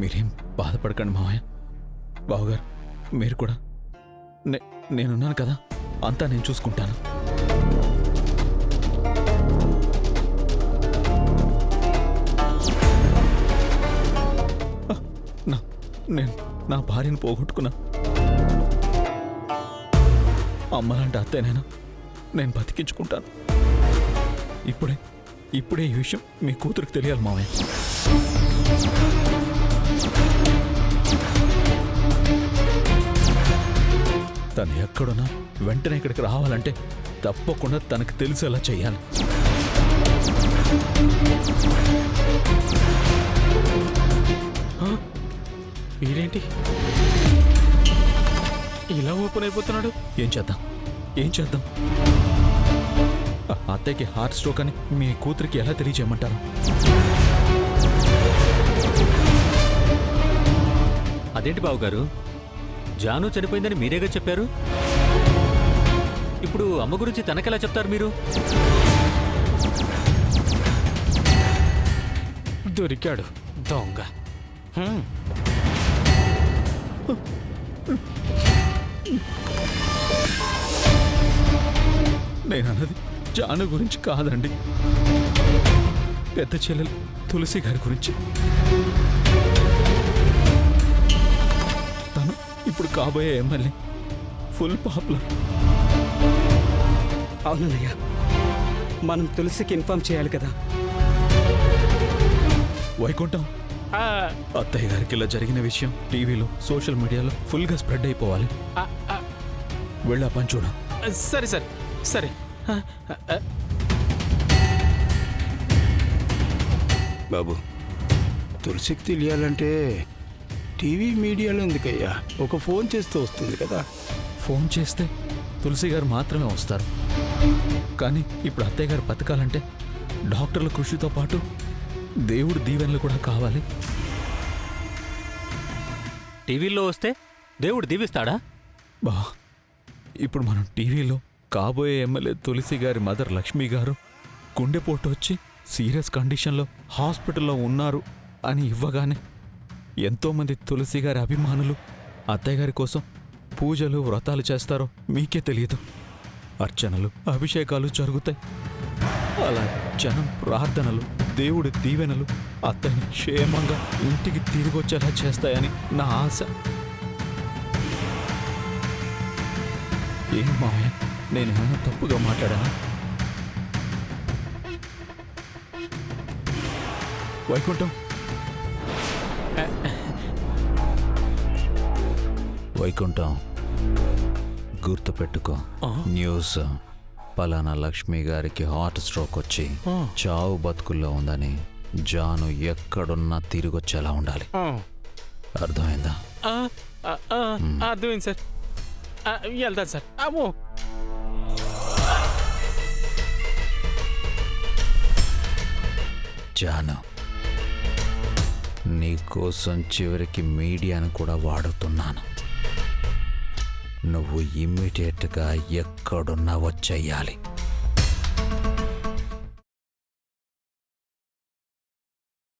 మీరేం బాధపడకండి మావయ్య. బావగారు మీరు కూడా నేనున్నాను కదా, అంతా నేను చూసుకుంటాను. నేను నా భార్యను పోగొట్టుకున్నా. అమ్మలాంటి అత్తయ్యనైనా నేను బతికించుకుంటాను. ఇప్పుడే ఈ విషయం మీ కూతురికి తెలియాలి మావయ్య. తను ఎక్కడున్నా వెంటనే ఇక్కడికి రావాలంటే తప్పకుండా తనకు తెలిసేలా చెయ్యాలి. వీడేంటి ఇలా ఓపెన్ అయిపోతున్నాడు? ఏం చేద్దాం? అత్తయ్యకి హార్ట్ స్ట్రోక్ అని మీ కూతురికి ఎలా తెలియజేయమంటారు? అదేంటి బావగారు, జాను చనిపోయిందని మీరేగా చెప్పారు. ఇప్పుడు అమ్మ గురించి తనకెలా చెప్తారు మీరు? దొరికాడు దొంగ. నేనన్నది జాను గురించి కాదండి, పెద్ద చెల్లెలు తులసి గారి గురించి. తను ఇప్పుడు కాబోయే ఎమ్మెల్యే, ఫుల్ పాపులర్. అవునయ్యా, మనం తులసికి ఇన్ఫార్మ్ చేయాలి కదా. వైకుంఠం, అత్తయ్య గారికి ఇలా జరిగిన విషయం టీవీలో సోషల్ మీడియాలో ఫుల్గా స్ప్రెడ్ అయిపోవాలి. వెళ్ళా పని చూడ. సరే సరే సరే. బాబు, తులసికి తెలియాలంటే టీవీ మీడియాలో ఎందుకయ్యా? ఒక ఫోన్ చేస్తే వస్తుంది కదా. ఫోన్ చేస్తే తులసి గారు మాత్రమే వస్తారు. కానీ ఇప్పుడు అత్తయ్య గారు బతకాలంటే డాక్టర్ల కృషితో పాటు దేవుడు దీవెనలు కూడా కావాలి. టీవీల్లో వస్తే దేవుడు దీవిస్తాడా? బా, ఇప్పుడు మనం టీవీలో కాబోయే ఎమ్మెల్యే తులసి గారి మదర్ లక్ష్మి గారు గుండెపోటు వచ్చి సీరియస్ కండిషన్లో హాస్పిటల్లో ఉన్నారు అని ఇవ్వగానే ఎంతోమంది తులసి గారి అభిమానులు అత్తయ్య గారి కోసం పూజలు వ్రతాలు చేస్తారో మీకే తెలియదు. అర్చనలు అభిషేకాలు జరుగుతాయి. అలా జనం ప్రార్థనలు దేవుడి దీవెనలు అత్తయ్యని క్షేమంగా ఇంటికి తిరిగొచ్చేలా చేస్తాయని నా ఆశ. ఏం మావయ్య, నేనేమైనా తప్పుగా మాట్లాడానా? వైకుంఠం, వైకుంఠం, గుర్తుపెట్టుకో, న్యూస్ పలానా లక్ష్మి గారికి హార్ట్ స్ట్రోక్ వచ్చి చావు బతుకుల్లో ఉందని జాను ఎక్కడున్నా తిరిగొచ్చేలా ఉండాలి. అర్థమైందా? అర్థమైంది సార్. వెళ్తాను సార్. అమ్మో, జాను, నీకోసం చివరికి మీడియాను కూడా వాడుతున్నాను. నువ్వు ఇమ్మీడియట్గా ఎక్కడున్నా వచ్చేయాలి.